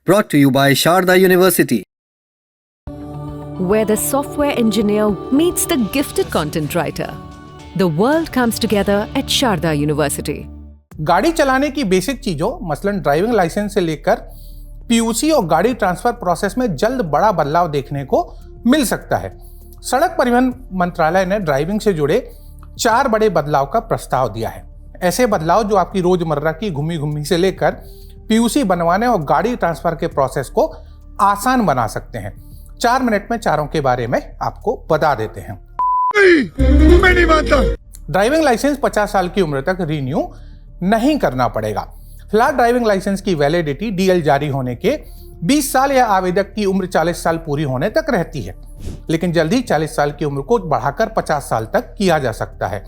Brought to you by Sharda University. Where the software engineer meets the gifted content writer. The world comes together at Sharda University. गाड़ी चलाने की basic चीजों मसलन driving licence से लेकर PUC और गाड़ी ट्रांसफर प्रोसेस में जल्द बड़ा बदलाव देखने को मिल सकता है। सड़क परिवहन मंत्रालय ने ड्राइविंग से जुड़े 4 बड़े बदलाव का प्रस्ताव दिया है। ऐसे बदलाव जो आपकी रोजमर्रा की घूमी से लेकर पीयूसी बनवाने और गाड़ी ट्रांसफर के प्रोसेस को आसान बना सकते हैं। 4 मिनट में चारों के बारे में आपको बता देते हैं। मैं नहीं मानता। ड्राइविंग लाइसेंस 50 साल की उम्र तक रिन्यू नहीं करना पड़ेगा। फिलहाल ड्राइविंग लाइसेंस की वैलिडिटी डीएल जारी होने के 20 साल या आवेदक की उम्र 40 साल पूरी होने तक रहती है, लेकिन जल्द ही 40 साल की उम्र को बढ़ाकर 50 साल तक किया जा सकता है।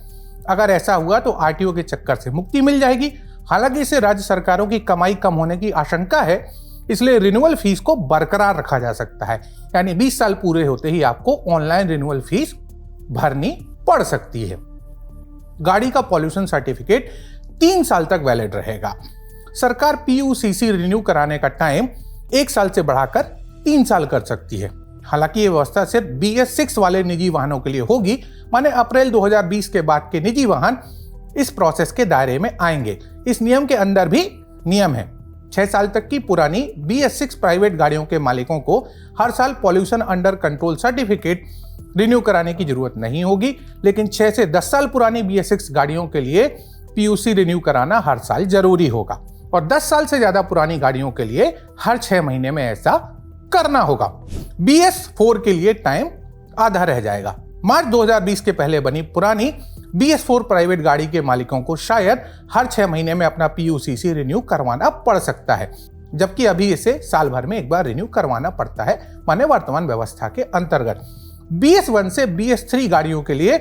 अगर ऐसा हुआ तो आरटीओ के चक्कर से मुक्ति मिल जाएगी। हालांकि इससे राज्य सरकारों की कमाई कम होने की आशंका है, इसलिए रिन्यूअल फीस को बरकरार रखा जा सकता है। यानी 20 साल पूरे होते ही आपको ऑनलाइन रिन्यूअल फीस भरनी पड़ सकती है। गाड़ी का पॉल्यूशन सर्टिफिकेट 3 साल तक वैलिड रहेगा। सरकार पीयूसीसी रिन्यू कराने का टाइम 1 साल से बढ़ाकर 3 साल कर सकती है। हालांकि ये व्यवस्था सिर्फ BS6 वाले निजी वाहनों के लिए होगी, माने अप्रैल 2020 के बाद के निजी वाहन इस प्रोसेस के दायरे में आएंगे। इस नियम के अंदर भी नियम है। 6 साल तक की पुरानी BS6 प्राइवेट गाड़ियों के मालिकों को हर साल pollution under control certificate renew कराने की जरूरत नहीं होगी, लेकिन 6 से 10 साल पुरानी BS6 गाड़ियों के लिए पीयूसी रिन्यू कराना हर साल जरूरी होगा और 10 साल से ज्यादा पुरानी गाड़ियों के लिए हर 6 महीने में ऐसा करना होगा। BS4 के लिए टाइम आधा रह जाएगा। मार्च 2020 के पहले बनी पुरानी BS4 प्राइवेट गाड़ी के मालिकों को शायद हर 6 महीने में अपना पीयूसीसी रिन्यू करवाना पड़ सकता है, जबकि अभी इसे साल भर में एक बार रिन्यू करवाना पड़ता है, माने वर्तमान व्यवस्था के अंतर्गत। BS1 से BS3 गाड़ियों के लिए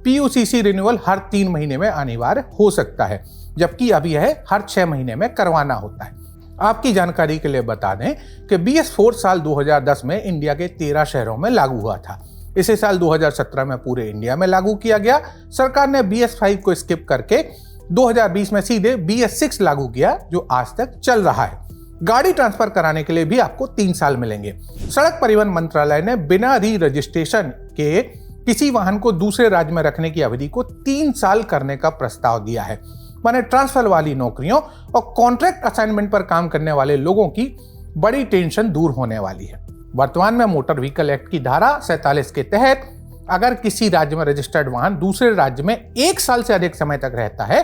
पीयूसीसी रिन्यूअल हर 3 महीने में अनिवार्य हो सकता है, जबकि अभी यह हर 6 महीने में करवाना होता है। आपकी जानकारी के लिए बता दें कि BS4 साल 2010 में इंडिया के 13 शहरों में लागू हुआ था। इसे साल 2017 में पूरे इंडिया में लागू किया गया। सरकार ने BS5 को स्किप करके 2020 में सीधे BS6 लागू किया, जो आज तक चल रहा है। गाड़ी ट्रांसफर कराने के लिए भी आपको 3 साल मिलेंगे। सड़क परिवहन मंत्रालय ने बिना री रजिस्ट्रेशन के किसी वाहन को दूसरे राज्य में रखने की अवधि को 3 साल करने का प्रस्ताव दिया है। माने ट्रांसफर वाली नौकरियों और कॉन्ट्रैक्ट असाइनमेंट पर काम करने वाले लोगों की बड़ी टेंशन दूर होने वाली है। वर्तमान में मोटर व्हीकल एक्ट की धारा 47 के तहत अगर किसी राज्य में रजिस्टर्ड वाहन दूसरे राज्य में 1 साल से अधिक समय तक रहता है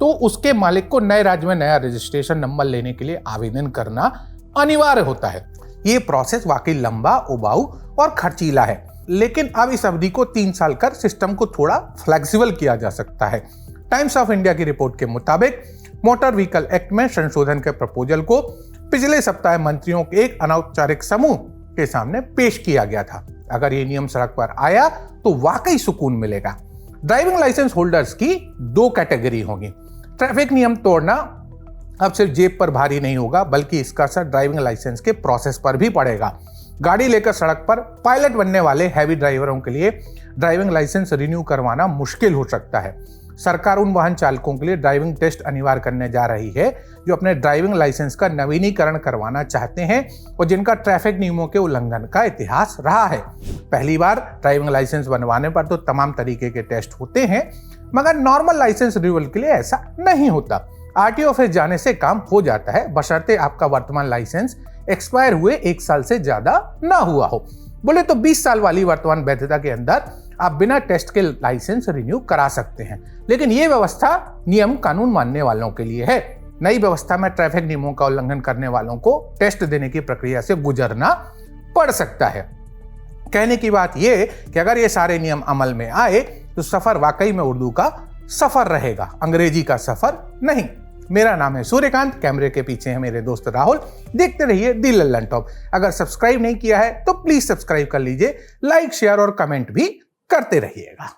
तो उसके मालिक को नए राज्य में नया रजिस्ट्रेशन नंबर लेने के लिए आवेदन करना अनिवार्य होता है। ये प्रोसेस वाकई लंबा, उबाऊ और खर्चीला है, लेकिन अब इस अवधि को 3 साल कर सिस्टम को थोड़ा फ्लेक्सिबल किया जा सकता है। टाइम्स ऑफ इंडिया की रिपोर्ट के मुताबिक मोटर व्हीकल एक्ट में संशोधन के प्रपोजल को पिछले सप्ताह मंत्रियों के एक अनौपचारिक समूह के सामने पेश किया गया था। अगर ये नियम सड़क पर आया तो वाकई सुकून मिलेगा। ड्राइविंग लाइसेंस होल्डर्स की 2 कैटेगरी होगी। ट्रैफिक नियम तोड़ना अब सिर्फ जेब पर भारी नहीं होगा, बल्कि इसका असर ड्राइविंग लाइसेंस के प्रोसेस पर भी पड़ेगा। गाड़ी लेकर सड़क पर पायलट बनने वाले हैवी ड्राइवरों के लिए ड्राइविंग लाइसेंस रिन्यू करवाना मुश्किल हो सकता है। सरकार उन वाहन चालकों के लिए ड्राइविंग टेस्ट अनिवार्य करने जा रही है जो अपने ड्राइविंग लाइसेंस का नवीनीकरण करवाना चाहते हैं और जिनका ट्रैफिक नियमों के उल्लंघन का इतिहास रहा है। पहली बार ड्राइविंग लाइसेंस बनवाने पर तो तमाम तरीके के टेस्ट होते हैं, मगर नॉर्मल लाइसेंस रिन्यूअल के लिए ऐसा नहीं होता। आरटीओ ऑफिस जाने से काम हो जाता है, बशर्ते आपका वर्तमान लाइसेंस एक्सपायर हुए 1 साल से ज्यादा ना हुआ हो। बोले तो 20 साल वाली वर्तमान वैधता के अंदर आप बिना टेस्ट के लाइसेंस रिन्यू करा सकते हैं, लेकिन ये व्यवस्था नियम कानून मानने वालों के लिए है। नई व्यवस्था में ट्रैफिक नियमों का उल्लंघन करने वालों को टेस्ट देने की प्रक्रिया से गुजरना पड़ सकता है। कहने की बात यह कि अगर ये सारे नियम अमल में आए तो सफर वाकई में उर्दू का सफर रहेगा, अंग्रेजी का सफर नहीं। मेरा नाम है सूर्यकांत, कैमरे के पीछे है मेरे दोस्त राहुल। देखते रहिए दी लल्लन टॉप। अगर सब्सक्राइब नहीं किया है तो प्लीज सब्सक्राइब कर लीजिए, लाइक, शेयर और कमेंट भी करते रहिएगा।